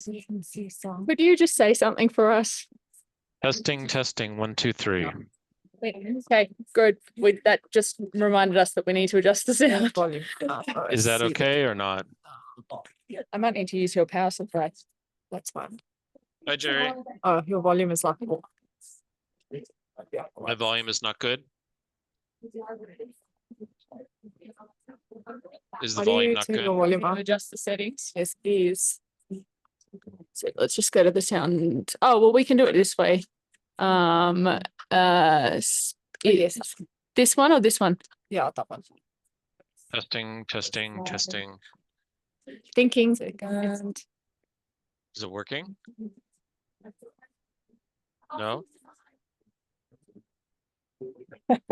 Could you just say something for us? Testing, 1, 2, 3. Okay, good. That just reminded us that we need to adjust the sound. Is that okay or not? I might need to use your power supply. That's fine. Hi, Jerry. Oh, your volume is like. My volume is not good. Is the volume not good? Volume on? Adjust the settings. Yes, please. So let's just go to the sound. Oh, well, we can do it this way. Yes. This one or this one? Yeah, that one. Testing. Thinking. Is it working? No?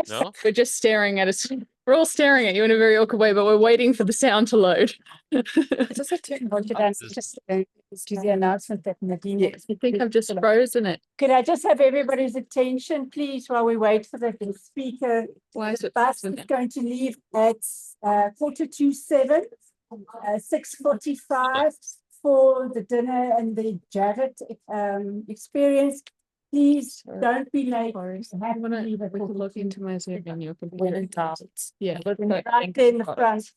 No? We're just staring at us. We're all staring at you in a very awkward way, but we're waiting for the sound to load. Just do the announcement that Nadine. Yes, I think I've just frozen it. Could I just have everybody's attention, please, while we wait for the speaker? Why is it Bus frozen? is going to leave at 7:45, 6:45 for the dinner and the Javet experience. Please don't be late. We can look into my Zoom menu. Yeah, Right there in the front.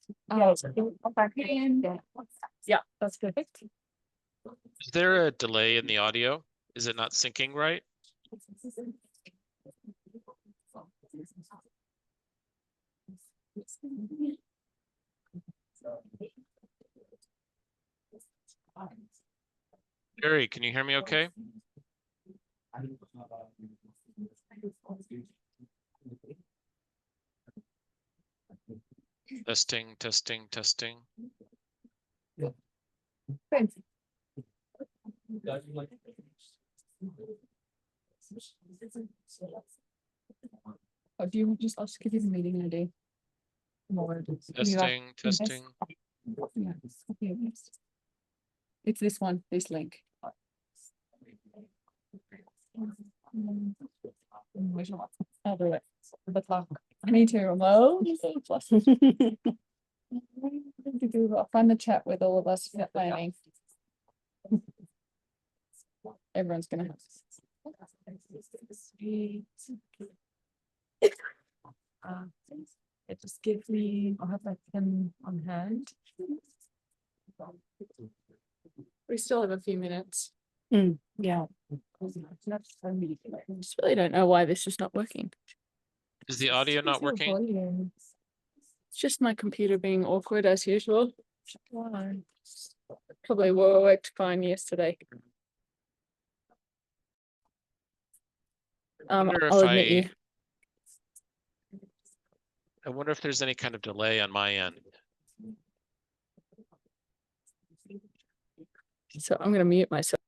Yeah, that's perfect. Is there a delay in the audio? Is it not syncing right? Jerry, can you hear me okay? Testing. Or do you just ask if you the meeting ID? Testing. It's this one, this link. I'll do it. The clock. Me too. Well, I'll find the chat with all of us planning. Everyone's gonna have it just gives me, I'll have that pen on hand. We still have a few minutes. Yeah. I just really don't know why this is not working. Is the audio not working? It's just my computer being awkward as usual. Probably worked fine yesterday. I'll admit you. I wonder if there's any kind of delay on my end. So I'm going to mute myself.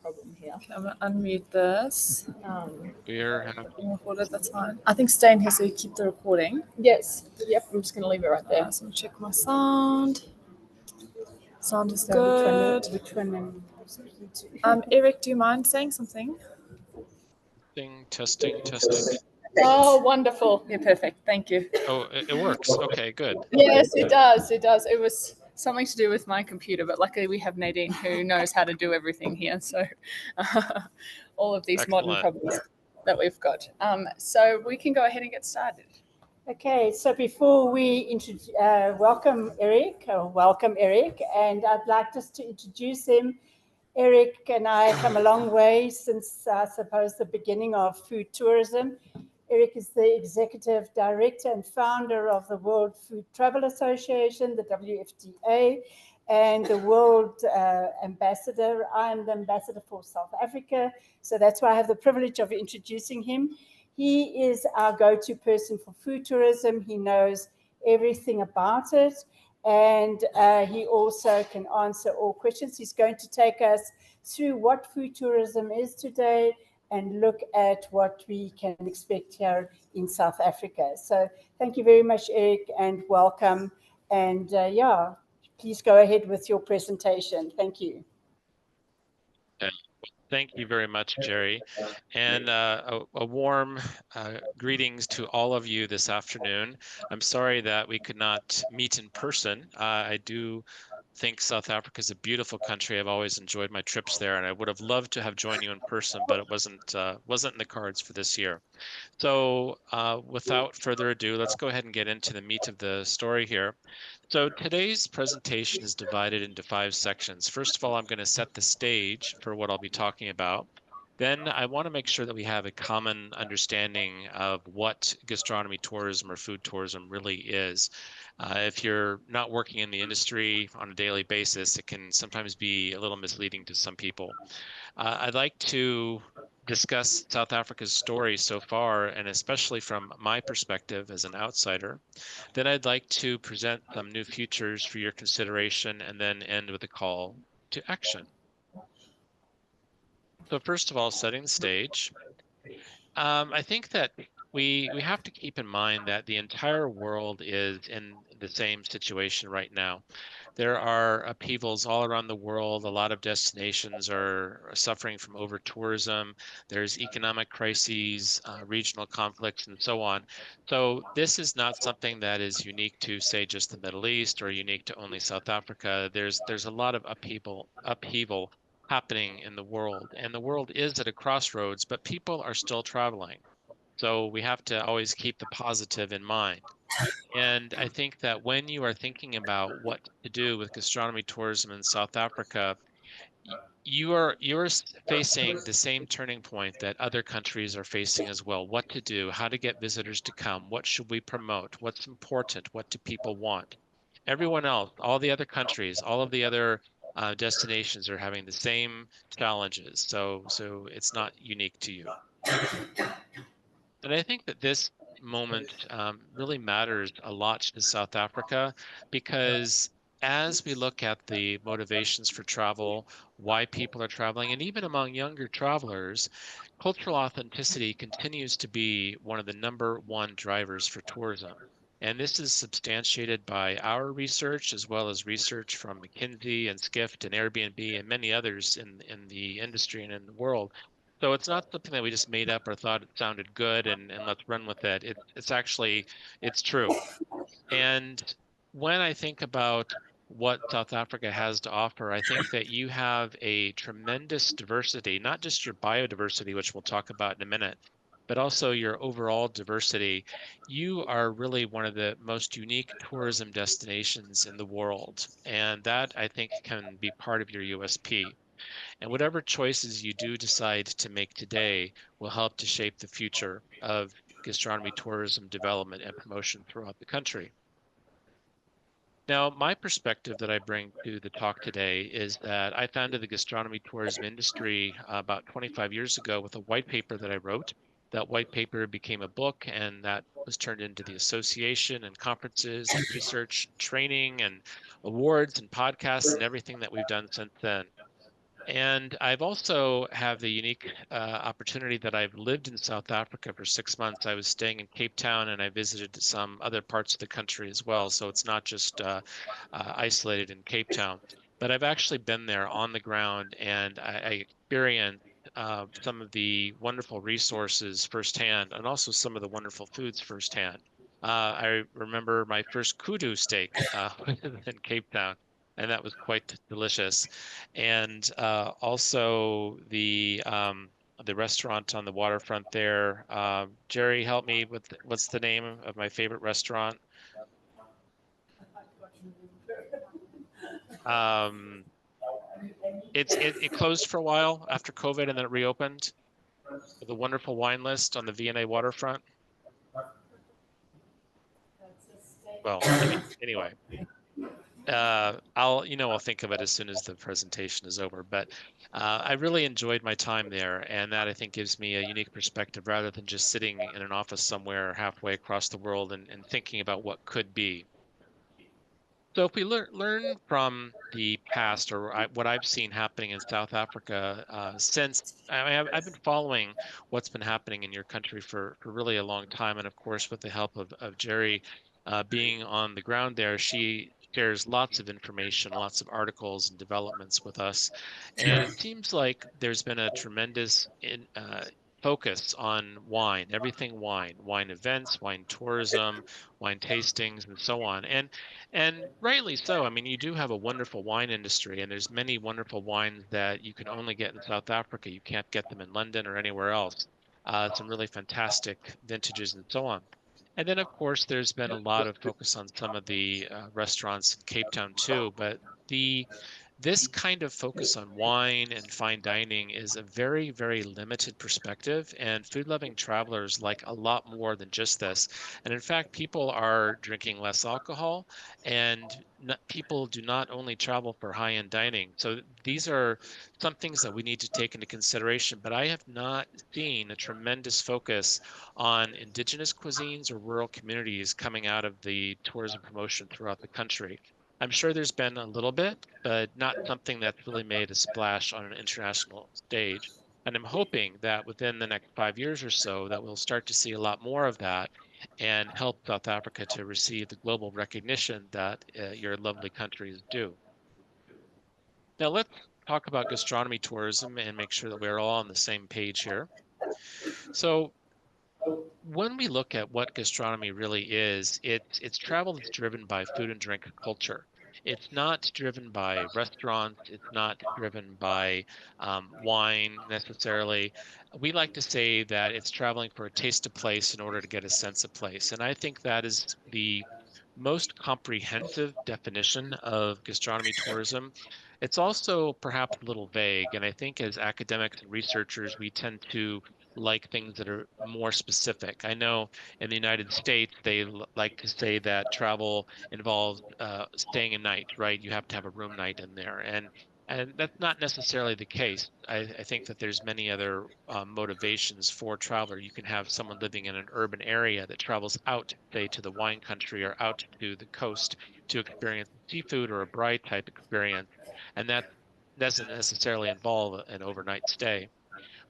Problem here. I'm going to unmute this. We're Recorded, that's fine. I think Stain has to keep the recording. Yes. Yep. I'm just going to leave it right there. So I'm check my sound. Sound is good. Which one? Erik, do you mind saying something? testing. Oh, wonderful. Yeah, perfect. Thank you. Oh, it works. Okay, good. Yes, it does. It does. It was something to do with my computer, but luckily we have Nadine who knows how to do everything here. So all of these Excellent. modern problems that we've got. So we can go ahead and get started. Okay, so before we welcome Erik, and I'd like just to introduce him. Erik and I have come a long way since, I suppose, the beginning of food tourism. Erik is the executive director and founder of the World Food Travel Association, the WFTA, and the World Ambassador. I'm the ambassador for South Africa, so that's why I have the privilege of introducing him. He is our go-to person for food tourism. He knows everything about it, and he also can answer all questions. He's going to take us through what food tourism is today and look at what we can expect here in South Africa. So thank you very much, Erik, and welcome. And please go ahead with your presentation. Thank you. Thank you very much, Jerry. And a warm greetings to all of you this afternoon. I'm sorry that we could not meet in person. I do think South Africa is a beautiful country. I've always enjoyed my trips there, and I would have loved to have joined you in person, but it wasn't in the cards for this year. So without further ado, let's go ahead and get into the meat of the story here. So today's presentation is divided into 5 sections. First of all, I'm going to set the stage for what I'll be talking about. Then I want to make sure that we have a common understanding of what gastronomy tourism or food tourism really is. If you're not working in the industry on a daily basis, it can sometimes be a little misleading to some people. I'd like to discuss South Africa's story so far, and especially from my perspective as an outsider. Then I'd like to present some new futures for your consideration, and then end with a call to action. So first of all, setting the stage. I think that we have to keep in mind that the entire world is in the same situation right now. There are upheavals all around the world. A lot of destinations are suffering from over tourism. There's economic crises, regional conflicts, and so on. So this is not something that is unique to, say, just the Middle East or unique to only South Africa. There's a lot of upheaval happening in the world, and the world is at a crossroads, but people are still traveling. So we have to always keep the positive in mind. And I think that when you are thinking about what to do with gastronomy tourism in South Africa, you're facing the same turning point that other countries are facing as well. What to do, how to get visitors to come, what should we promote, what's important, what do people want? Everyone else, all the other countries, all of the other destinations are having the same challenges. So it's not unique to you. And I think that this moment really matters a lot to South Africa, because as we look at the motivations for travel, why people are traveling, and even among younger travelers, cultural authenticity continues to be one of the #1 drivers for tourism. And this is substantiated by our research, as well as research from McKinsey and Skift and Airbnb and many others in the industry and in the world. So it's not something that we just made up or thought it sounded good and let's run with it. It's actually, it's true. And when I think about what South Africa has to offer, I think that you have a tremendous diversity, not just your biodiversity, which we'll talk about in a minute, but also your overall diversity. You are really one of the most unique tourism destinations in the world. And that, I think, can be part of your USP. And whatever choices you do decide to make today will help to shape the future of gastronomy tourism development and promotion throughout the country. Now, my perspective that I bring to the talk today is that I founded the gastronomy tourism industry about 25 years ago with a white paper that I wrote. That white paper became a book, and that was turned into the association and conferences and research, training and awards and podcasts and everything that we've done since then. And I've also have the unique opportunity that I've lived in South Africa for 6 months. I was staying in Cape Town, and I visited some other parts of the country as well. So it's not just isolated in Cape Town, but I've actually been there on the ground, and I experienced some of the wonderful resources firsthand, and also some of the wonderful foods firsthand. I remember my first kudu steak in Cape Town, and that was quite delicious. And also the restaurant on the waterfront there. Jerry, help me with what's the name of my favorite restaurant? It closed for a while after COVID, and then it reopened. The wonderful wine list on the V&A waterfront. Well, anyway. I'll think of it as soon as the presentation is over, but I really enjoyed my time there, and that I think gives me a unique perspective rather than just sitting in an office somewhere halfway across the world and thinking about what could be. So if we learn from the past, or what I've seen happening in South Africa since I've been following what's been happening in your country for really a long time, and of course with the help of Jerry being on the ground there, she shares lots of information, lots of articles and developments with us. And it seems like there's been a tremendous focus on wine, everything wine, wine events, wine tourism, wine tastings, and so on. And rightly so. I mean, you do have a wonderful wine industry, and there's many wonderful wines that you can only get in South Africa. You can't get them in London or anywhere else. Some really fantastic vintages and so on. And then, of course, there's been a lot of focus on some of the restaurants in Cape Town too. But the this kind of focus on wine and fine dining is a very, very limited perspective, and food-loving travelers like a lot more than just this. And in fact, people are drinking less alcohol, and people do not only travel for high-end dining. So these are some things that we need to take into consideration. But I have not seen a tremendous focus on indigenous cuisines or rural communities coming out of the tourism promotion throughout the country. I'm sure there's been a little bit, but not something that's really made a splash on an international stage. And I'm hoping that within the next 5 years or so, that we'll start to see a lot more of that and help South Africa to receive the global recognition that your lovely country is due. Now let's talk about gastronomy tourism and make sure that we're all on the same page here. So when we look at what gastronomy really is, it's travel that's driven by food and drink culture. It's not driven by restaurants. It's not driven by wine necessarily. We like to say that it's traveling for a taste of place in order to get a sense of place. And I think that is the most comprehensive definition of gastronomy tourism. It's also perhaps a little vague. And I think as academics and researchers, we tend to like things that are more specific. I know in the United States, they like to say that travel involves staying a night, right? You have to have a room night in there. And that's not necessarily the case. I think that there's many other motivations for traveler. You can have someone living in an urban area that travels out, say, to the wine country or out to the coast to experience seafood or a braai type experience. And that doesn't necessarily involve an overnight stay.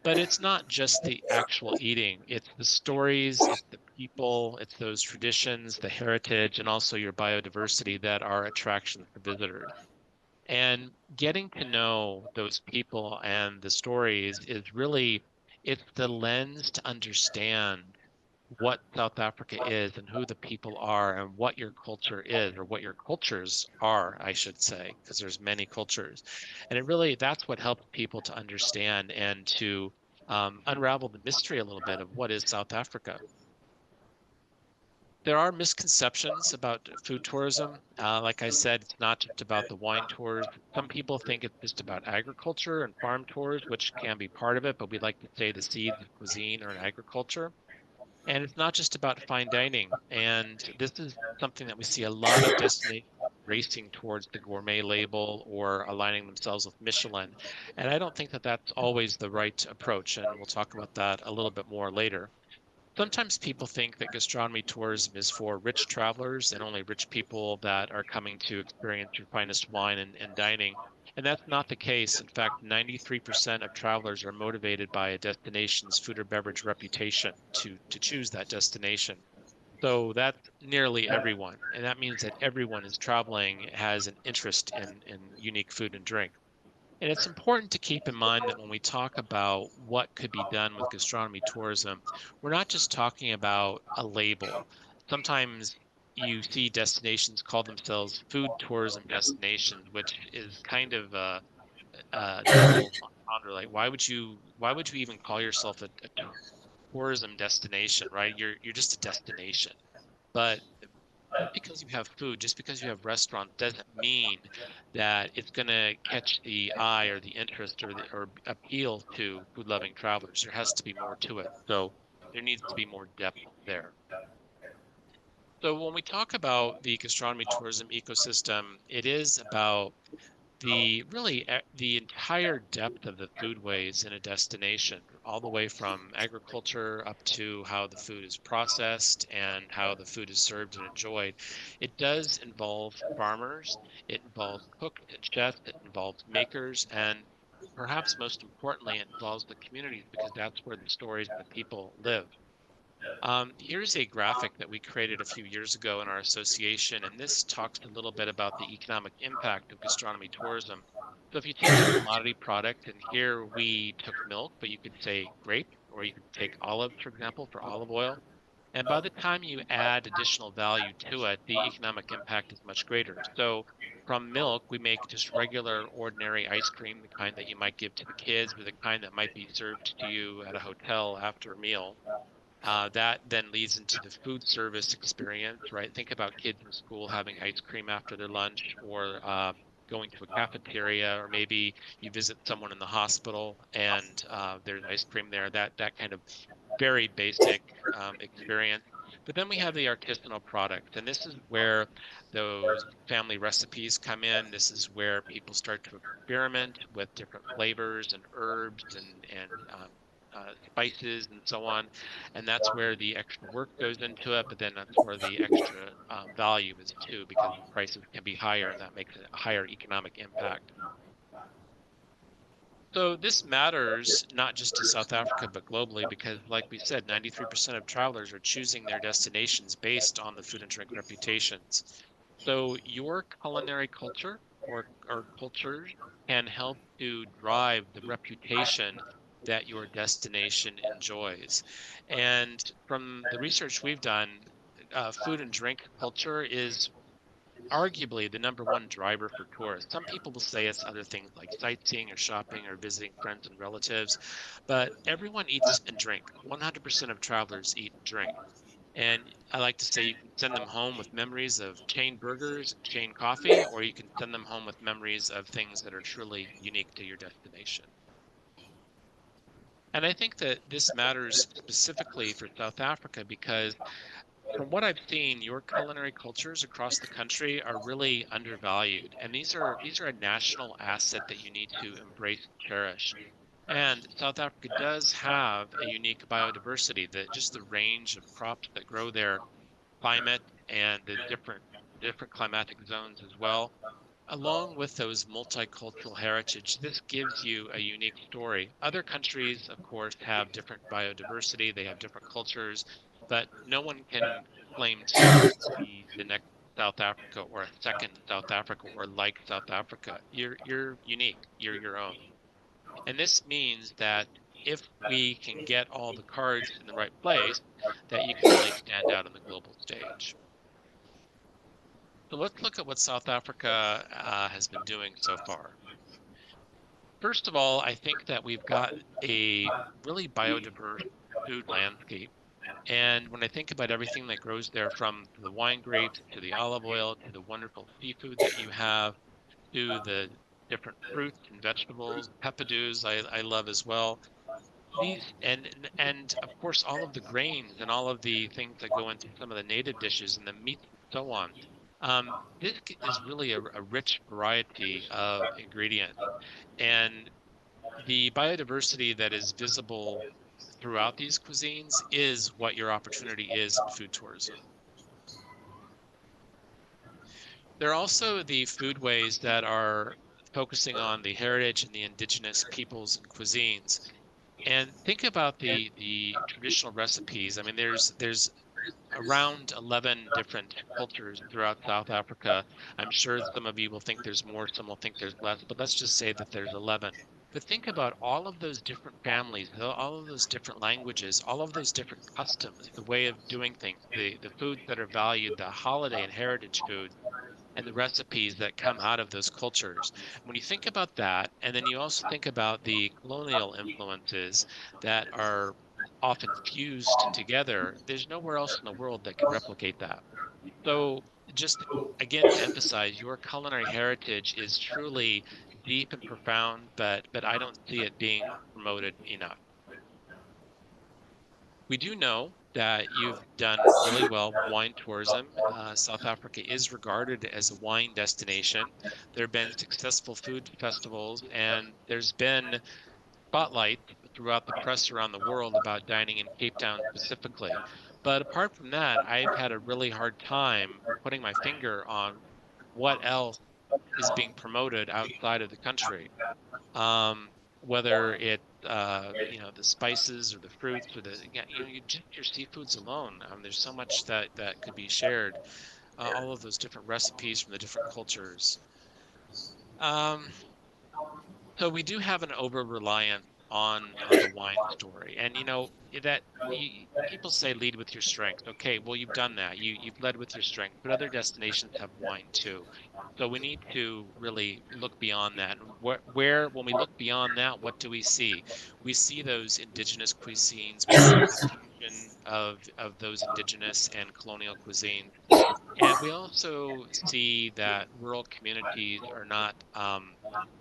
But it's not just the actual eating, it's the stories, it's the people, it's those traditions, the heritage, and also your biodiversity that are attractions for visitors. And getting to know those people and the stories is really, it's the lens to understand what South Africa is and who the people are and what your culture is, or what your cultures are, I should say, because there's many cultures. And it really, that's what helps people to understand and to unravel the mystery a little bit of what is South Africa. There are misconceptions about food tourism. Like I said, it's not just about the wine tours. Some people think it's just about agriculture and farm tours, which can be part of it, but we like to say the seeds of cuisine are in agriculture. And it's not just about fine dining. And this is something that we see a lot of destinations racing towards the gourmet label or aligning themselves with Michelin. And I don't think that that's always the right approach. And we'll talk about that a little bit more later. Sometimes people think that gastronomy tourism is for rich travelers and only rich people that are coming to experience your finest wine and dining. And that's not the case. In fact, 93% of travelers are motivated by a destination's food or beverage reputation to choose that destination. So that's nearly everyone. And that means that everyone is traveling has an interest in unique food and drink. And it's important to keep in mind that when we talk about what could be done with gastronomy tourism, we're not just talking about a label. Sometimes you see destinations call themselves food tourism destinations, which is kind of a double entendre. Like, why would you even call yourself a tourism destination, right? You're just a destination. But because you have food, just because you have restaurants, doesn't mean that it's going to catch the eye or the interest or appeal to food-loving travelers. There has to be more to it. So there needs to be more depth there. So when we talk about the gastronomy tourism ecosystem, it is about the entire depth of the foodways in a destination, all the way from agriculture up to how the food is processed and how the food is served and enjoyed. It does involve farmers, it involves cooks and chefs, it involves makers, and perhaps most importantly, it involves the communities because that's where the stories and the people live. Here's a graphic that we created a few years ago in our association, and this talks a little bit about the economic impact of gastronomy tourism. So if you take a commodity product, and here we took milk, but you could say grape, or you can take olives, for example, for olive oil. And by the time you add additional value to it, the economic impact is much greater. So from milk, we make just regular, ordinary ice cream, the kind that you might give to the kids, or the kind that might be served to you at a hotel after a meal. That then leads into the food service experience, right? Think about kids in school having ice cream after their lunch, or going to a cafeteria, or maybe you visit someone in the hospital and there's ice cream there. That kind of very basic experience. But then we have the artisanal product, and this is where those family recipes come in. This is where people start to experiment with different flavors and herbs and spices and so on. And that's where the extra work goes into it, but then that's where the extra value is too, because the prices can be higher, and that makes it a higher economic impact. So this matters not just to South Africa, but globally, because like we said, 93% of travelers are choosing their destinations based on the food and drink reputations. So your culinary culture or cultures can help to drive the reputation that your destination enjoys. And from the research we've done, food and drink culture is arguably the #1 driver for tourists. Some people will say it's other things like sightseeing or shopping or visiting friends and relatives, but everyone eats and drink. 100% of travelers eat and drink. And I like to say you can send them home with memories of chain burgers and chain coffee, or you can send them home with memories of things that are truly unique to your destination. And I think that this matters specifically for South Africa because from what I've seen, your culinary cultures across the country are really undervalued, and these are a national asset that you need to embrace and cherish. And South Africa does have a unique biodiversity, that just the range of crops that grow there, climate, and the different climatic zones as well. Along with those multicultural heritage, this gives you a unique story. Other countries, of course, have different biodiversity, they have different cultures, but no one can claim to be the next South Africa or a second South Africa or like South Africa. You're unique, you're your own. And this means that if we can get all the cards in the right place, that you can really stand out on the global stage. So let's look at what South Africa has been doing so far. First of all, I think that we've got a really biodiverse food landscape. And when I think about everything that grows there, from the wine grapes to the olive oil to the wonderful seafood that you have to the different fruits and vegetables, peppadews I love as well. These and of course all of the grains and all of the things that go into some of the native dishes and the meats and so on. This is really a rich variety of ingredients, and the biodiversity that is visible throughout these cuisines is what your opportunity is in food tourism. There are also the foodways that are focusing on the heritage and the indigenous peoples and cuisines. And think about the traditional recipes. I mean, there's around 11 different cultures throughout South Africa. I'm sure some of you will think there's more, some will think there's less, but let's just say that there's 11. But think about all of those different families, all of those different languages, all of those different customs, the way of doing things, the foods that are valued, the holiday and heritage foods, and the recipes that come out of those cultures. When you think about that, and then you also think about the colonial influences that are often fused together, there's nowhere else in the world that can replicate that. So, just again to emphasize, your culinary heritage is truly deep and profound, but I don't see it being promoted enough. We do know that you've done really well with wine tourism. South Africa is regarded as a wine destination. There have been successful food festivals, and there's been spotlight throughout the press around the world about dining in Cape Town specifically. But apart from that, I've had a really hard time putting my finger on what else is being promoted outside of the country. Whether it the spices or the fruits or just your seafoods alone. There's so much that could be shared. All of those different recipes from the different cultures. Um, so we do have an over reliance on the wine story. And that people say lead with your strength. Okay, well, you've done that. You've led with your strength, but other destinations have wine too. So we need to really look beyond that. And where when we look beyond that, what do we see? We see those indigenous cuisines. We see the fusion of those indigenous and colonial cuisines. And we also see that rural communities are not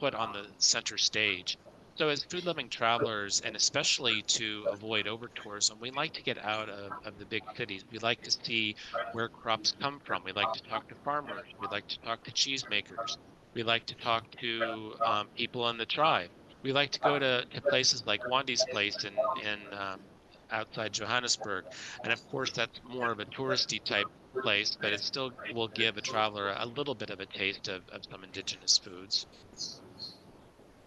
put on the center stage. So, as food loving travelers, and especially to avoid over tourism, we like to get out of the big cities. We like to see where crops come from. We like to talk to farmers. We like to talk to cheesemakers. We like to talk to people in the tribe. We like to go to places like Wandy's Place in outside Johannesburg. And of course, that's more of a touristy type place, but it still will give a traveler a little bit of a taste of some indigenous foods.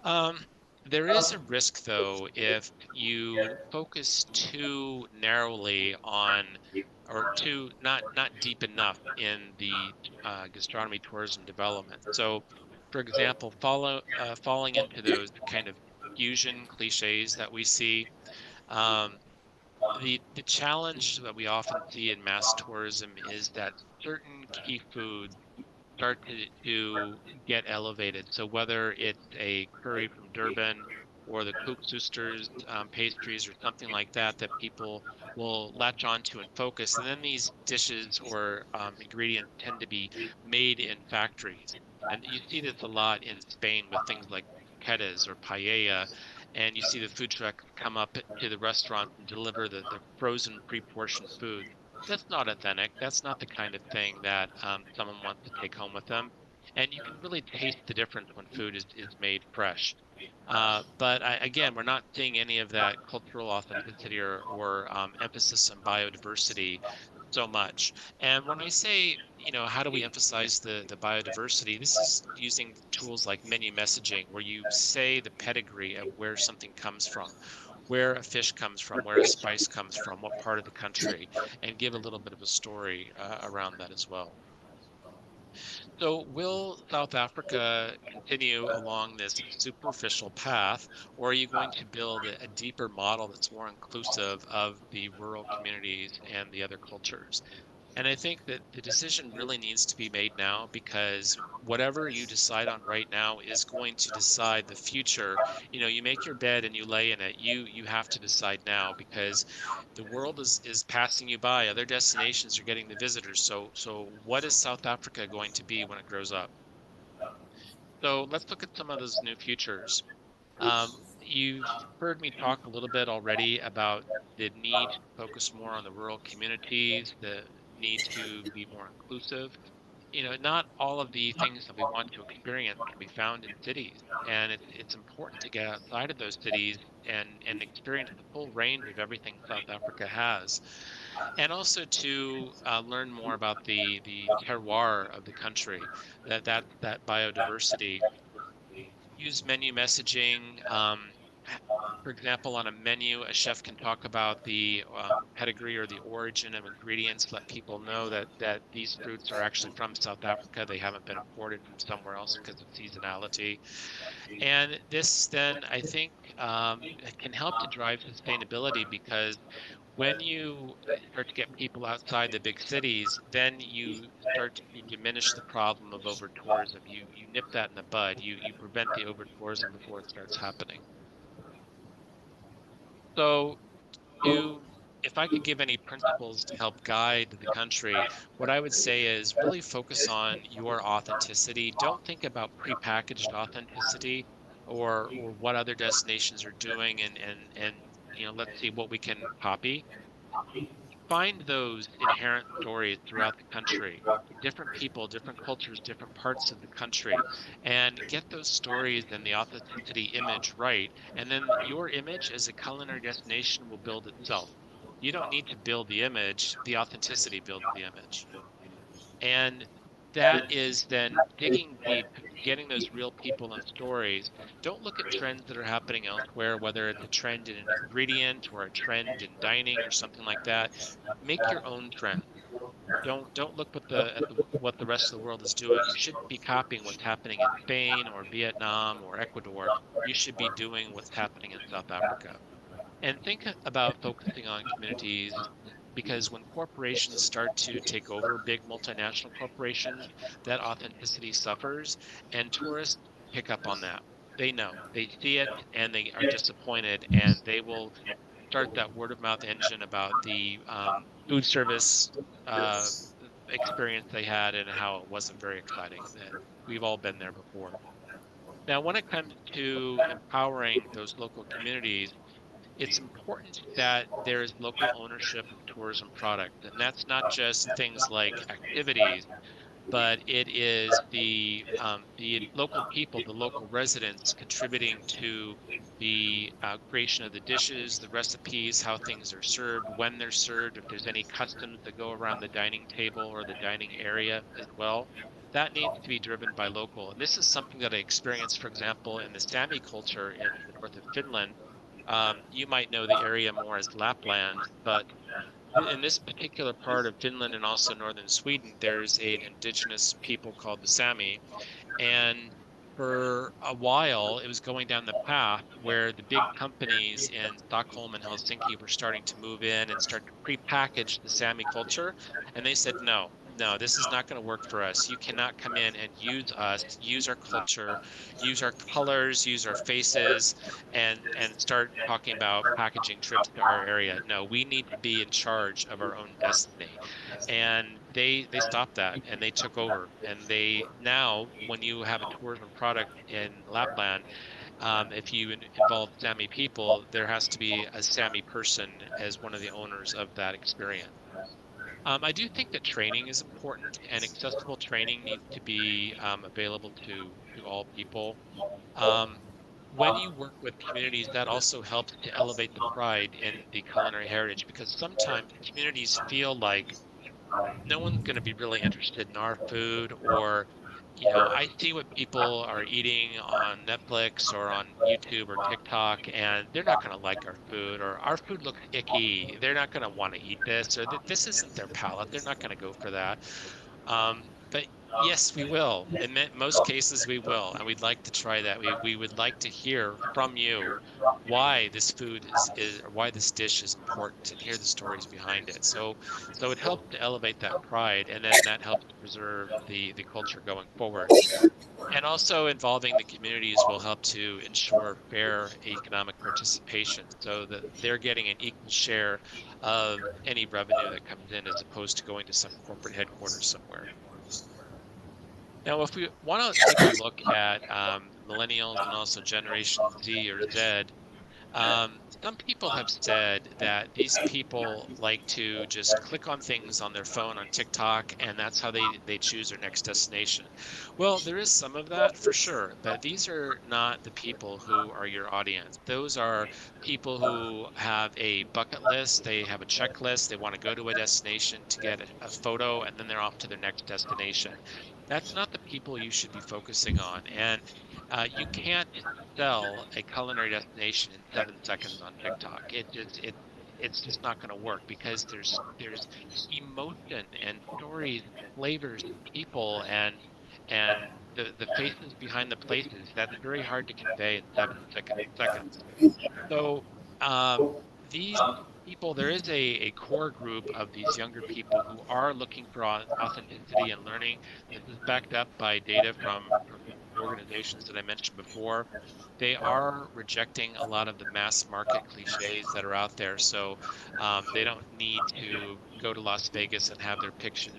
Um, there is a risk, though, if you focus too narrowly on, or too not deep enough in the gastronomy tourism development. So, for example, falling into those kind of fusion cliches that we see. Um, the challenge that we often see in mass tourism is that certain key foods start to get elevated. So whether it's a curry from Durban or the Koeksoesters pastries or something like that, that people will latch onto and focus. And then these dishes or ingredients tend to be made in factories. And you see this a lot in Spain with things like quetes or paella. And you see the food truck come up to the restaurant and deliver the frozen pre-portioned food. That's not authentic. That's not the kind of thing that someone wants to take home with them. And you can really taste the difference when food is made fresh. Again, we're not seeing any of that cultural authenticity or emphasis on biodiversity so much. And when I say, how do we emphasize the biodiversity? This is using tools like menu messaging, where you say the pedigree of where something comes from, where a fish comes from, where a spice comes from, what part of the country, and give a little bit of a story around that as well. So, will South Africa continue along this superficial path, or are you going to build a deeper model that's more inclusive of the rural communities and the other cultures? And I think that the decision really needs to be made now, because whatever you decide on right now is going to decide the future. You make your bed and you lay in it. You have to decide now, because the world is passing you by. Other destinations are getting the visitors. So what is South Africa going to be when it grows up? So let's look at some of those new futures. You've heard me talk a little bit already about the need to focus more on the rural communities, the need to be more inclusive. Not all of the things that we want to experience can be found in cities, and it's important to get outside of those cities and experience the full range of everything South Africa has, and also to learn more about the terroir of the country, that biodiversity. Use menu messaging. For example, on a menu, a chef can talk about the pedigree or the origin of ingredients, let people know that these fruits are actually from South Africa. They haven't been imported from somewhere else because of seasonality. And this then, I think, can help to drive sustainability, because when you start to get people outside the big cities, then you start to diminish the problem of over tourism. You nip that in the bud. You prevent the over tourism before it starts happening. So, to if I could give any principles to help guide the country, what I would say is really focus on your authenticity. Don't think about prepackaged authenticity or what other destinations are doing, and let's see what we can copy. Find those inherent stories throughout the country, different people, different cultures, different parts of the country, and get those stories and the authenticity image right. And then your image as a culinary destination will build itself. You don't need to build the image, the authenticity builds the image. And that is then digging deep, getting those real people and stories. Don't look at trends that are happening elsewhere, whether it's a trend in an ingredient or a trend in dining or something like that. Make your own trend. Don't look what the rest of the world is doing. You shouldn't be copying what's happening in Spain or Vietnam or Ecuador. You should be doing what's happening in South Africa. And think about focusing on communities, because when corporations start to take over, big multinational corporations, that authenticity suffers, and tourists pick up on that. They know, they see it, and they are disappointed, and they will start that word of mouth engine about the food service uh, experience they had and how it wasn't very exciting. That we've all been there before. Now, when it comes to empowering those local communities, it's important that there is local ownership of tourism product. And that's not just things like activities, but it is the local people, the local residents contributing to the creation of the dishes, the recipes, how things are served, when they're served, if there's any customs that go around the dining table or the dining area as well. That needs to be driven by local. And this is something that I experienced, for example, in the Sami culture in the north of Finland. You might know the area more as Lapland, but in this particular part of Finland and also northern Sweden, there's an indigenous people called the Sami. And for a while, it was going down the path where the big companies in Stockholm and Helsinki were starting to move in and start to prepackage the Sami culture. And they said, no, no, this is not going to work for us. You cannot come in and use us, use our culture, use our colors, use our faces, and start talking about packaging trips to our area. No, we need to be in charge of our own destiny. And they stopped that and they took over. And they now, when you have a tourism product in Lapland, if you involve Sami people, there has to be a Sami person as one of the owners of that experience. I do think that training is important, and accessible training needs to be available to all people. Um, when you work with communities, that also helps to elevate the pride in the culinary heritage, because sometimes communities feel like no one's going to be really interested in our food, or I see what people are eating on Netflix or on YouTube or TikTok, and they're not going to like our food, or our food looks icky, they're not going to want to eat this, or this isn't their palate, they're not going to go for that. But yes, we will. In most cases, we will, and we'd like to try that. We would like to hear from you why this food is or why this dish is important, and hear the stories behind it. So it helps to elevate that pride, and then that helps to preserve the culture going forward. And also involving the communities will help to ensure fair economic participation, so that they're getting an equal share of any revenue that comes in, as opposed to going to some corporate headquarters somewhere. Now, if we want to take a look at millennials and also Generation Z or Z, some people have said that these people like to just click on things on their phone on TikTok, and that's how they choose their next destination. Well, there is some of that for sure, but these are not the people who are your audience. Those are people who have a bucket list, they have a checklist, they want to go to a destination to get a photo, and then they're off to their next destination. That's not the people you should be focusing on. And you can't sell a culinary destination in 7 seconds on TikTok. It's just not going to work, because there's emotion and stories and flavors and people and the faces behind the places that's very hard to convey in seconds. So these people, there is a core group of these younger people who are looking for authenticity and learning. This is backed up by data from organizations that I mentioned before. They are rejecting a lot of the mass market cliches that are out there. So they don't need to go to Las Vegas and have their picture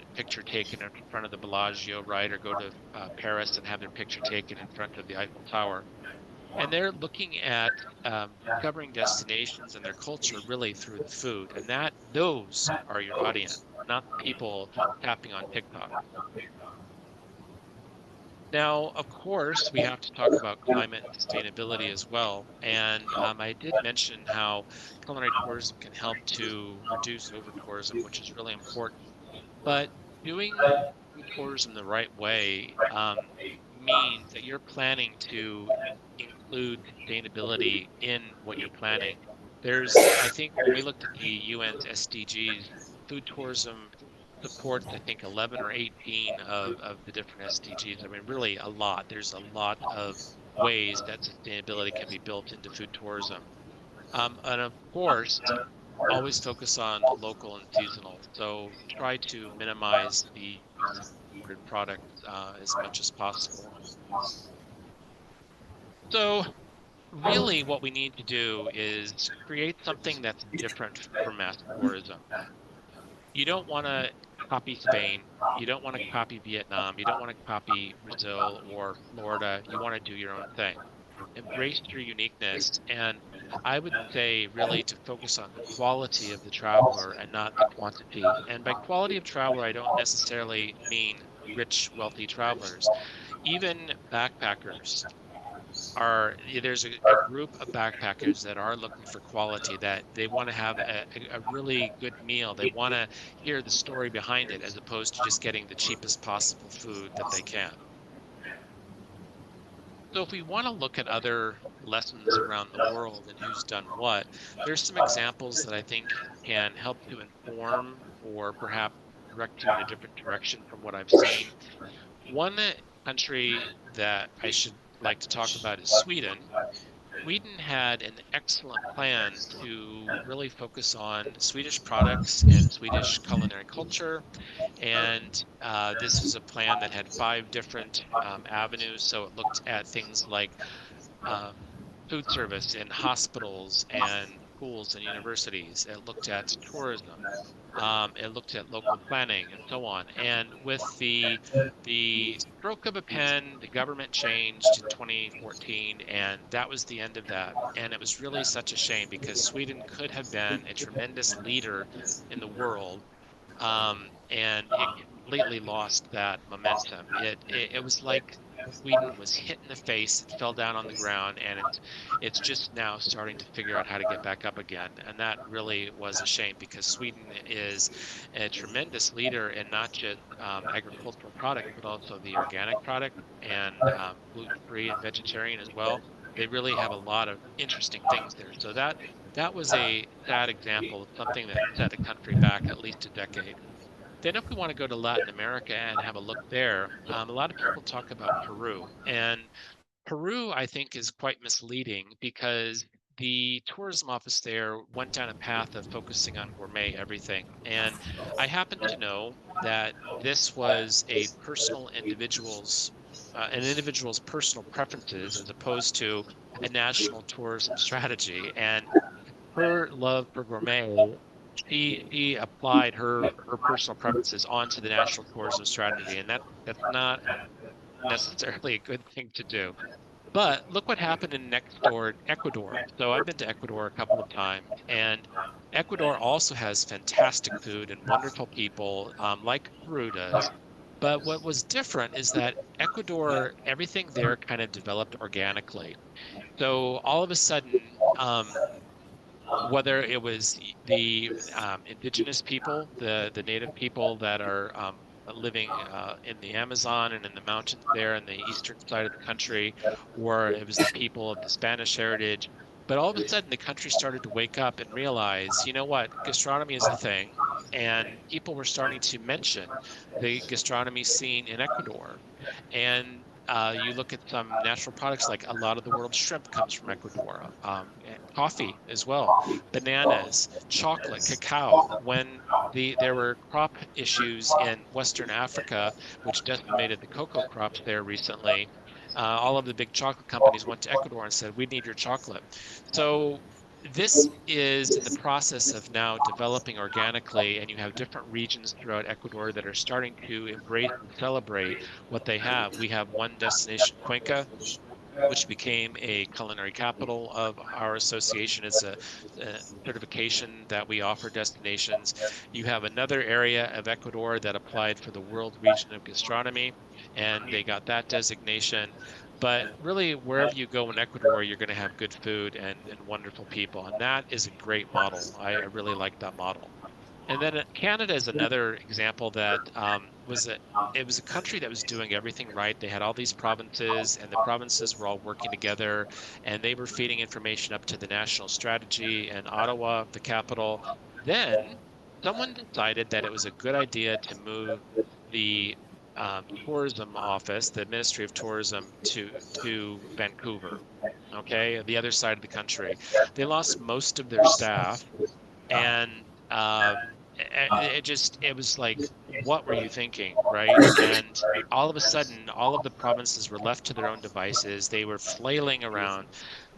taken in front of the Bellagio, right? Or go to Paris and have their picture taken in front of the Eiffel Tower. And they're looking at discovering destinations and their culture really through the food, and those are your audience, not the people tapping on TikTok. Now, of course, we have to talk about climate and sustainability as well. And I did mention how culinary tourism can help to reduce over tourism, which is really important. But doing food tourism the right way means that you're planning to include sustainability in what you're planning. I think when we looked at the UN's SDGs, food tourism supports, I think, 11 or 18 of the different SDGs. I mean, really a lot. There's a lot of ways that sustainability can be built into food tourism. And of course, always focus on local and seasonal. So try to minimize the use of imported products as much as possible. So really what we need to do is create something that's different from mass tourism. You don't want to copy Spain. You don't want to copy Vietnam. You don't want to copy Brazil or Florida. You want to do your own thing. Embrace your uniqueness. And I would say really to focus on the quality of the traveler and not the quantity. And by quality of traveler, I don't necessarily mean rich, wealthy travelers. Even backpackers there's a group of backpackers that are looking for quality, that they want to have a really good meal. They want to hear the story behind it as opposed to just getting the cheapest possible food that they can. So if we want to look at other lessons around the world and who's done what, there's some examples that I think can help to inform or perhaps direct you in a different direction from what I've seen. One country that I should like to talk about is Sweden. Sweden had an excellent plan to really focus on Swedish products and Swedish culinary culture. And this was a plan that had 5 different avenues. So it looked at things like um, food service in hospitals and schools and universities. It looked at tourism. It looked at local planning and so on. And with the stroke of a pen, the government changed in 2014, and that was the end of that. And it was really such a shame because Sweden could have been a tremendous leader in the world, and it completely lost that momentum. It was like Sweden was hit in the face, it fell down on the ground, and it's just now starting to figure out how to get back up again. And that really was a shame because Sweden is a tremendous leader in not just agricultural products, but also the organic product and gluten-free and vegetarian as well. They really have a lot of interesting things there. So that was a sad example of something that set a country back at least a decade. Then if we want to go to Latin America and have a look there, a lot of people talk about Peru. And Peru, I think, is quite misleading because the tourism office there went down a path of focusing on gourmet everything. And I happen to know that this was an individual's personal preferences as opposed to a national tourism strategy. And her love for gourmet, she applied her personal preferences onto the national tourism strategy, and that's not necessarily a good thing to do. But look what happened in next door Ecuador. So I've been to Ecuador a couple of times, and Ecuador also has fantastic food and wonderful people, like Peru does. But what was different is that Ecuador, everything there kind of developed organically. So all of a sudden, whether it was the indigenous people, the native people that are living in the Amazon and in the mountains there in the eastern side of the country, or it was the people of the Spanish heritage. But all of a sudden, the country started to wake up and realize, you know what, gastronomy is a thing. And people were starting to mention the gastronomy scene in Ecuador. And you look at some natural products, like a lot of the world's shrimp comes from Ecuador, and coffee as well, bananas, chocolate, cacao. When there were crop issues in Western Africa, which decimated the cocoa crops there recently, all of the big chocolate companies went to Ecuador and said, "We need your chocolate." So this is in the process of now developing organically, and you have different regions throughout Ecuador that are starting to embrace and celebrate what they have. We have one destination, Cuenca, which became a culinary capital of our association. It's a certification that we offer destinations. You have another area of Ecuador that applied for the World Region of Gastronomy, and they got that designation. But really, wherever you go in Ecuador, you're going to have good food and wonderful people. And that is a great model. I really like that model. And then Canada is another example that it was a country that was doing everything right. They had all these provinces, and the provinces were all working together, and they were feeding information up to the national strategy in Ottawa, the capital. Then someone decided that it was a good idea to move the tourism office, the Ministry of Tourism, to Vancouver, okay, the other side of the country. They lost most of their staff, and it was like, what were you thinking, right? And all of a sudden, all of the provinces were left to their own devices. They were flailing around.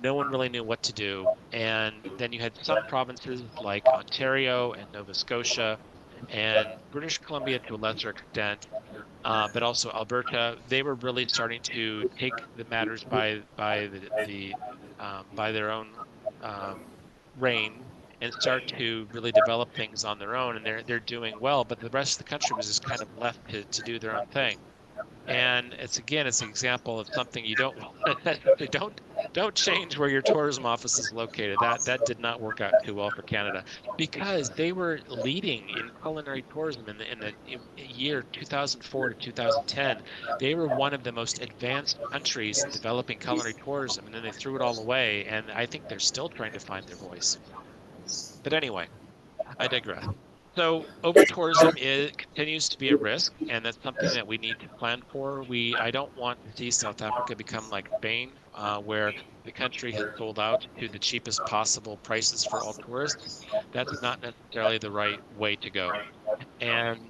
No one really knew what to do. And then you had some provinces like Ontario and Nova Scotia and British Columbia to a lesser extent, but also Alberta. They were really starting to take the matters by their own reign and start to really develop things on their own, and they're doing well. But the rest of the country was just kind of left to do their own thing. And it's an example of something you don't don't change where your tourism office is located. That did not work out too well for Canada, because they were leading in culinary tourism in the year 2004 to 2010. They were one of the most advanced countries in developing culinary tourism, and then they threw it all away. And I think they're still trying to find their voice. But anyway, I digress. So over-tourism continues to be a risk, and that's something that we need to plan for. I don't want to see South Africa become like Spain, where the country has sold out to the cheapest possible prices for all tourists. That's not necessarily the right way to go. And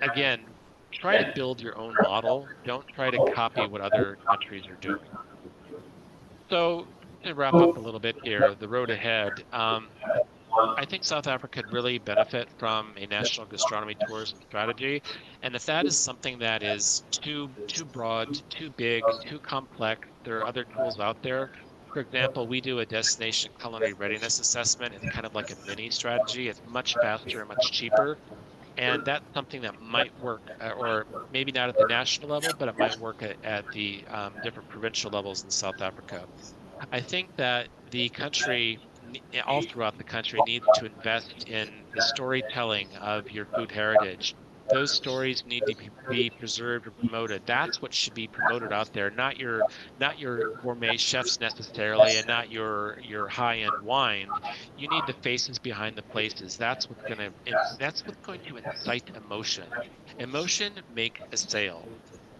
again, try to build your own model. Don't try to copy what other countries are doing. So to wrap up a little bit here, the road ahead. I think South Africa could really benefit from a national gastronomy tourism strategy. And if that is something that is too broad, too big, too complex, there are other tools out there. For example, we do a destination culinary readiness assessment. It's kind of like a mini strategy. It's much faster and much cheaper. And that's something that might work, or maybe not at the national level, but it might work at the different provincial levels in South Africa. I think that the country, all throughout the country, needs to invest in the storytelling of your food heritage. Those stories need to be preserved and promoted. That's what should be promoted out there, not your gourmet chefs necessarily, and not your high-end wines. You need the faces behind the places. That's what's going to incite emotion. Emotion makes a sale.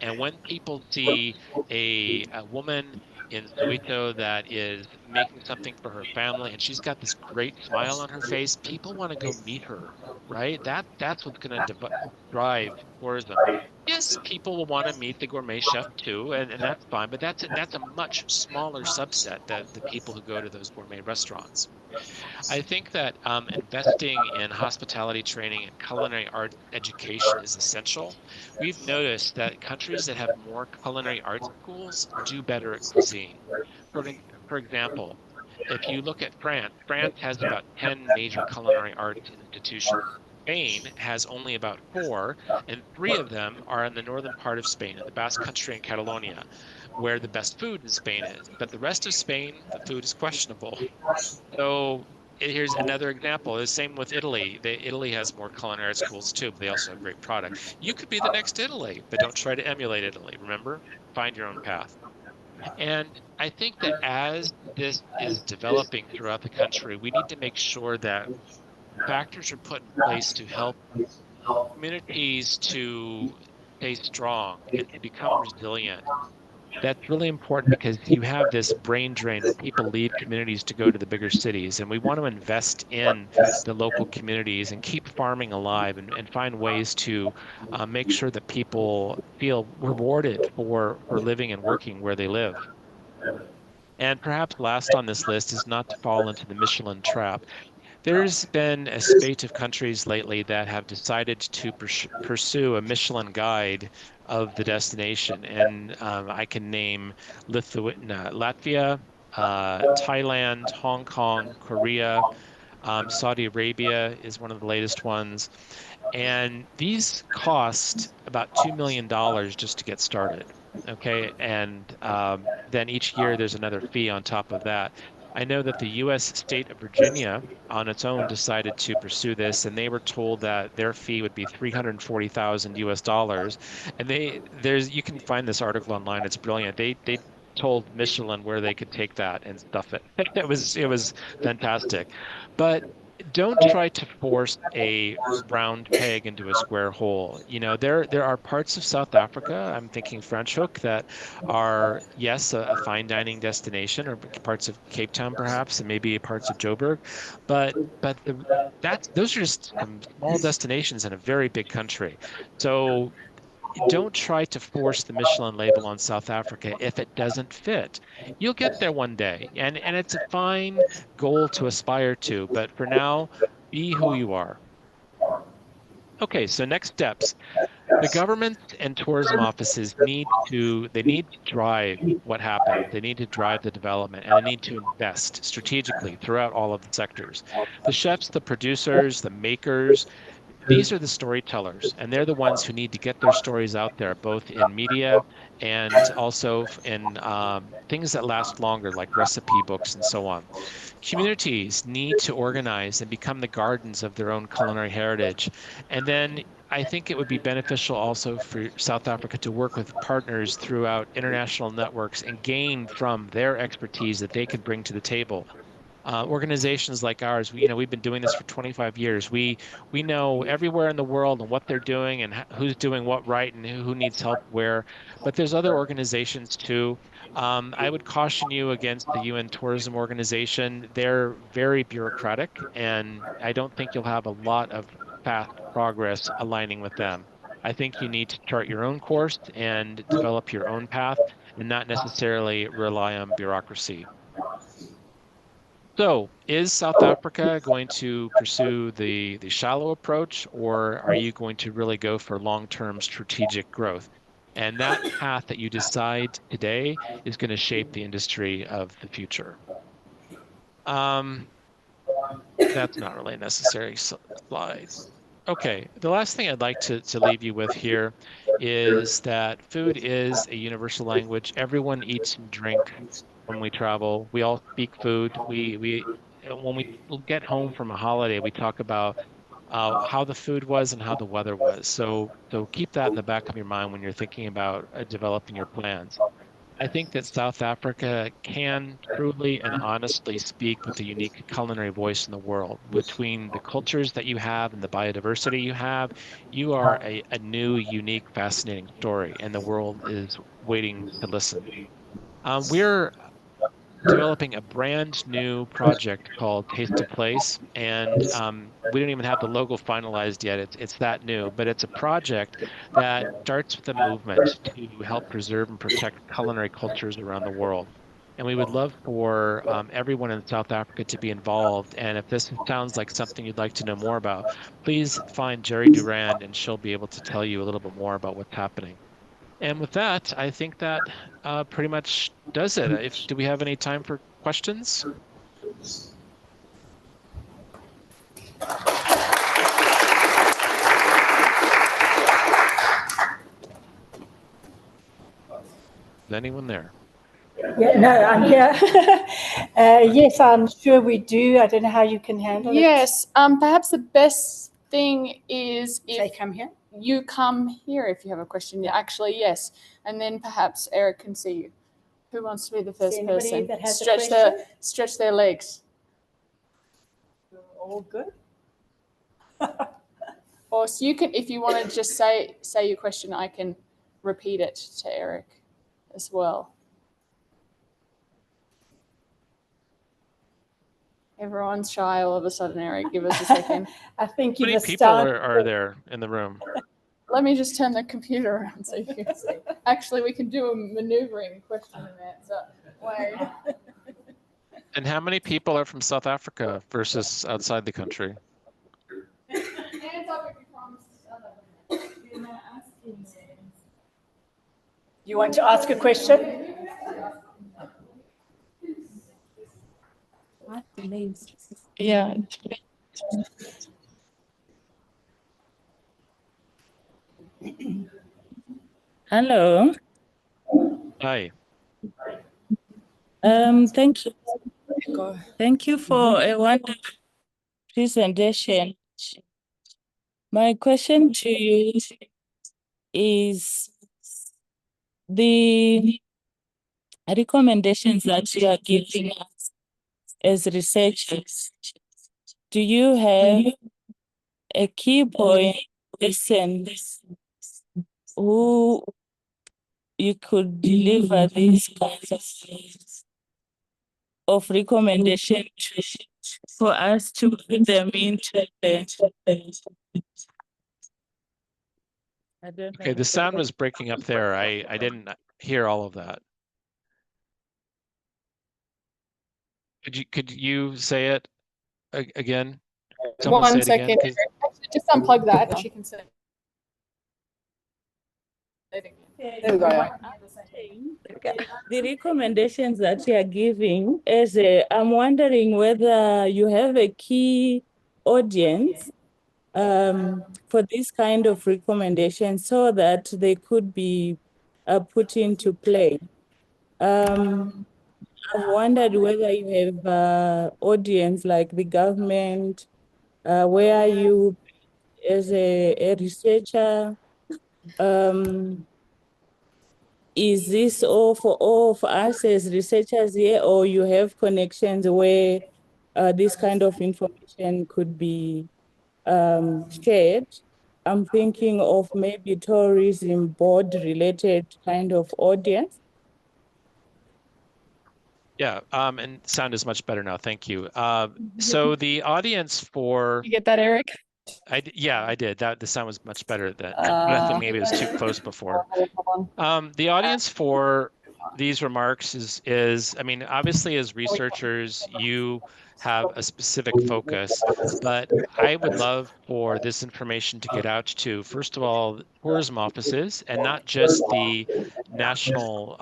And when people see a woman in Soweto that is making something for her family, and she's got this great smile on her face, people want to go meet her, right? That's what's going to drive tourism. Yes, people will want to meet the gourmet chef too, and that's fine, but that's a much smaller subset, that the people who go to those gourmet restaurants. I think that investing in hospitality training and culinary art education is essential. We've noticed that countries that have more culinary arts schools do better at cuisine. For example, if you look at France, France has about 10 major culinary arts institutions. Spain has only about 4, and 3 of them are in the northern part of Spain, in the Basque Country and Catalonia, where the best food in Spain is. But the rest of Spain, the food is questionable. So here's another example. The same with Italy. Italy has more culinary schools too, but they also have great product. You could be the next Italy, but don't try to emulate Italy. Remember, find your own path. And I think that as this is developing throughout the country, we need to make sure that factors are put in place to help communities to stay strong and to become resilient. That's really important, because you have this brain drain when people leave communities to go to the bigger cities. And we want to invest in the local communities and keep farming alive, and find ways to make sure that people feel rewarded for living and working where they live. And perhaps last on this list is not to fall into the Michelin trap. There's been a spate of countries lately that have decided to pursue a Michelin guide of the destination. And I can name Latvia, Thailand, Hong Kong, Korea, Saudi Arabia is one of the latest ones. And these cost about $2 million just to get started. Okay. And then each year there's another fee on top of that. I know that the U.S. state of Virginia on its own decided to pursue this, and they were told that their fee would be 340,000 US dollars. And you can find this article online. It's brilliant. They told Michelin where they could take that and stuff it. It was fantastic. But don't try to force a round peg into a square hole. You know, there are parts of South Africa, I'm thinking French Hook, that are, yes, a fine dining destination, or parts of Cape Town perhaps, and maybe parts of Joburg, but those are just some small destinations in a very big country. So don't try to force the Michelin label on South Africa if it doesn't fit. You'll get there one day, and it's a fine goal to aspire to, but for now, be who you are. Okay, so next steps. The government and tourism offices need to drive what happens. They need to drive the development, and they need to invest strategically throughout all of the sectors. The chefs, the producers, the makers, these are the storytellers, and they're the ones who need to get their stories out there, both in media and also in things that last longer, like recipe books and so on. Communities need to organize and become the gardens of their own culinary heritage. And then I think it would be beneficial also for South Africa to work with partners throughout international networks and gain from their expertise that they can bring to the table. Organizations like ours, we've been doing this for 25 years. We know everywhere in the world and what they're doing and who's doing what right and who needs help where. But there's other organizations too. I would caution you against the UN Tourism Organization. They're very bureaucratic, and I don't think you'll have a lot of fast progress aligning with them. I think you need to chart your own course and develop your own path and not necessarily rely on bureaucracy. So, is South Africa going to pursue the shallow approach, or are you going to really go for long-term strategic growth? And that path that you decide today is going to shape the industry of the future. That's not really a necessary slide. Okay, the last thing I'd like to leave you with here is that food is a universal language. Everyone eats and drinks when we travel. We all speak food. When we get home from a holiday, we talk about how the food was and how the weather was. So keep that in the back of your mind when you're thinking about developing your plans. I think that South Africa can truly and honestly speak with a unique culinary voice in the world. Between the cultures that you have and the biodiversity you have, you are a new, unique, fascinating story, and the world is waiting to listen. We're developing a brand new project called Taste of Place, and we don't even have the logo finalized yet. It's that new, but it's a project that starts with a movement to help preserve and protect culinary cultures around the world. And we would love for everyone in South Africa to be involved. And if this sounds like something you'd like to know more about, please find Jerry Durand, and she'll be able to tell you a little bit more about what's happening. And with that, I think that pretty much does it. Do we have any time for questions? Is anyone there? Yeah, no, I'm here. Yes, I'm sure we do. I don't know how you can handle it. Yes, perhaps the best thing is They if come here. you come here if you have a question. Actually, yes. And then perhaps Eric can see you. Who wants to be the first anybody person? that has a Stretch their legs. All good. Or so you can, if you want to just say your question, I can repeat it to Eric as well. Everyone's shy all of a sudden, Eric. Give us a second. I think How you've many people are there in the room? Let me just turn the computer around so you can see. Actually, we can do a maneuvering question and answer. Wait. And how many people are from South Africa versus outside the country? Hands up if you promise to shut up. You want to ask a question? Yeah. Hello. Hi. Thank you. Thank you for a wonderful presentation. My question to you is the recommendations that you are giving us as researchers do you have a key point person who you could deliver these kinds of recommendation for us to put them into I don't Okay, know. the sound was breaking up there. I didn't hear all of that. Could you say it again? Someone say One it again, second. please. Actually, just unplug that and she can say it again. There we go. The recommendations that you are giving, I'm wondering whether you have a key audience for this kind of recommendations so that they could be put into play. I've wondered whether you have audience like the government, where you, as a researcher, is this all for us as researchers here, or you have connections where this kind of information could be shared? I'm thinking of maybe tourism board related kind of audience. Yeah, and sound is much better now. Thank you. So the audience for You get that, Eric? yeah, I did. The sound was much better than I think maybe it was too close before. The audience for these remarks is I mean, obviously as researchers, you have a specific focus, but I would love for this information to get out to, first of all, tourism offices, and not just the National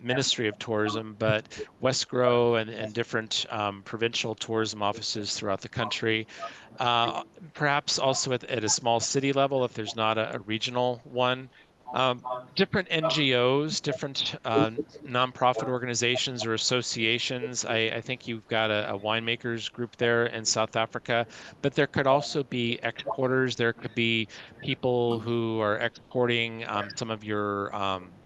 Ministry of Tourism, but Westgrow and different provincial tourism offices throughout the country. Perhaps also at a small city level, if there's not a regional one. Different NGOs, different nonprofit organizations or associations. I think you've got a winemakers group there in South Africa, but there could also be exporters. There could be people who are exporting some of your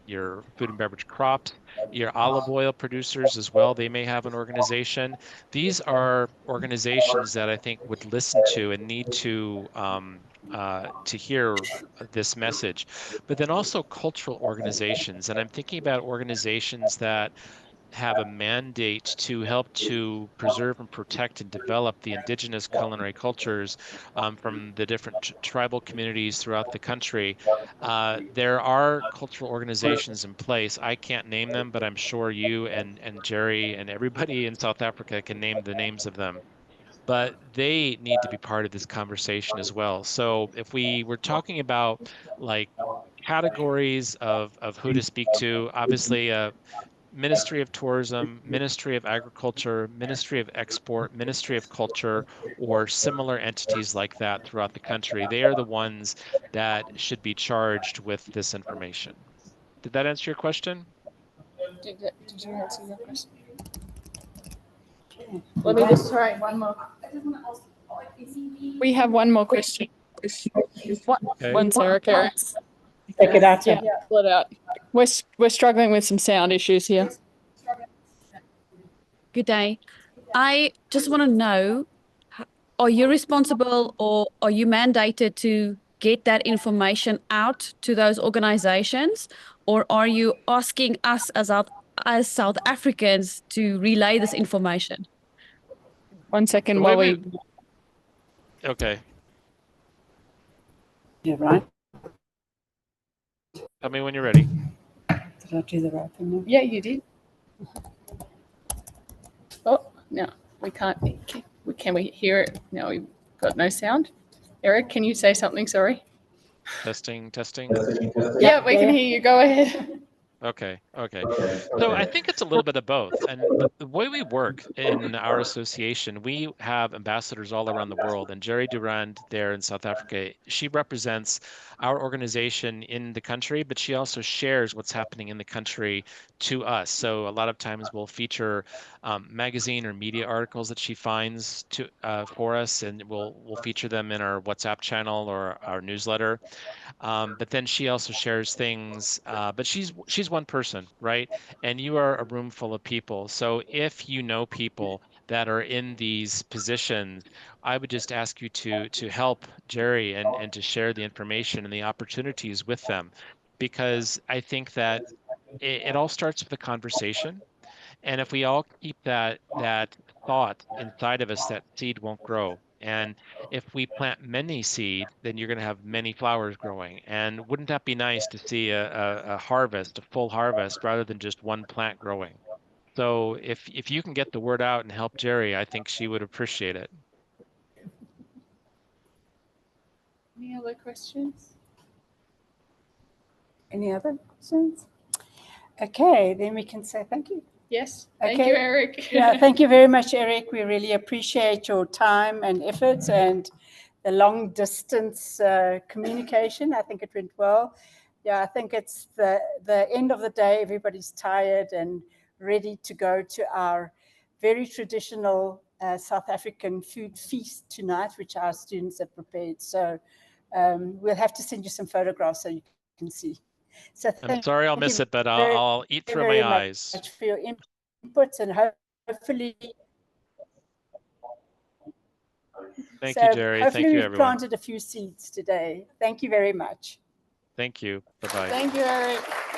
food and beverage crops, your olive oil producers as well. They may have an organization. These are organizations that I think would listen to and need to hear this message, but then also cultural organizations. And I'm thinking about organizations that have a mandate to help to preserve and protect and develop the indigenous culinary cultures from the different tribal communities throughout the country. There are cultural organizations in place. I can't name them, but I'm sure you and Jerry and everybody in South Africa can name the names of them. But they need to be part of this conversation as well. So if we were talking about like categories of who to speak to, obviously Ministry of Tourism, Ministry of Agriculture, Ministry of Export, Ministry of Culture, or similar entities like that throughout the country. They are the ones that should be charged with this information. Did that answer your question? Did you answer your question? Let me just try one more. We have one more question. Okay. One Eric. Take it out. Yeah, pull it out. We're struggling with some sound issues here. Good day. I just want to know, are you responsible or are you mandated to get that information out to those organizations, or are you asking us as South Africans to relay this information? 1 second The while way we. Okay. Yeah, right. Tell me when you're ready. Did I do the right thing? Yeah, you did. Oh, no, we can't. Can we hear it? No, we've got no sound. Eric, can you say something? Sorry. Testing. Yeah, we can hear you. Go ahead. Okay. So I think it's a little bit of both. And the way we work in our association, we have ambassadors all around the world. And Jerry Durand there in South Africa, she represents our organization in the country, but she also shares what's happening in the country to us. So a lot of times we'll feature magazine or media articles that she finds for us, and we'll feature them in our WhatsApp channel or our newsletter. But then she also shares things, but she's one person, right? And you are a room full of people. So if you know people that are in these positions, I would just ask you to help Jerry and to share the information and the opportunities with them, because I think that it all starts with a conversation. And if we all keep that thought inside of us, that seed won't grow. And if we plant many seed, then you're going to have many flowers growing. And wouldn't that be nice to see a harvest, a full harvest, rather than just one plant growing? So if you can get the word out and help Jerry, I think she would appreciate it. Any other questions? Any other questions? Okay, then we can say thank you. Yes. Thank Okay. you, Erik. Yeah, thank you very much, Erik. We really appreciate your time and efforts and the long distance communication. I think it went well. Yeah, I think it's the end of the day. Everybody's tired and ready to go to our very traditional South African food feast tonight, which our students have prepared. So we'll have to send you some photographs so you can see. So I'm sorry I'll miss it, but I'll eat through my eyes. Much for your inputs, and hopefully, Thank you, Jerry. Hopefully Thank you, we've everyone. planted a few seeds today. Thank you very much. Thank you. Bye-bye. Thank you, Erik.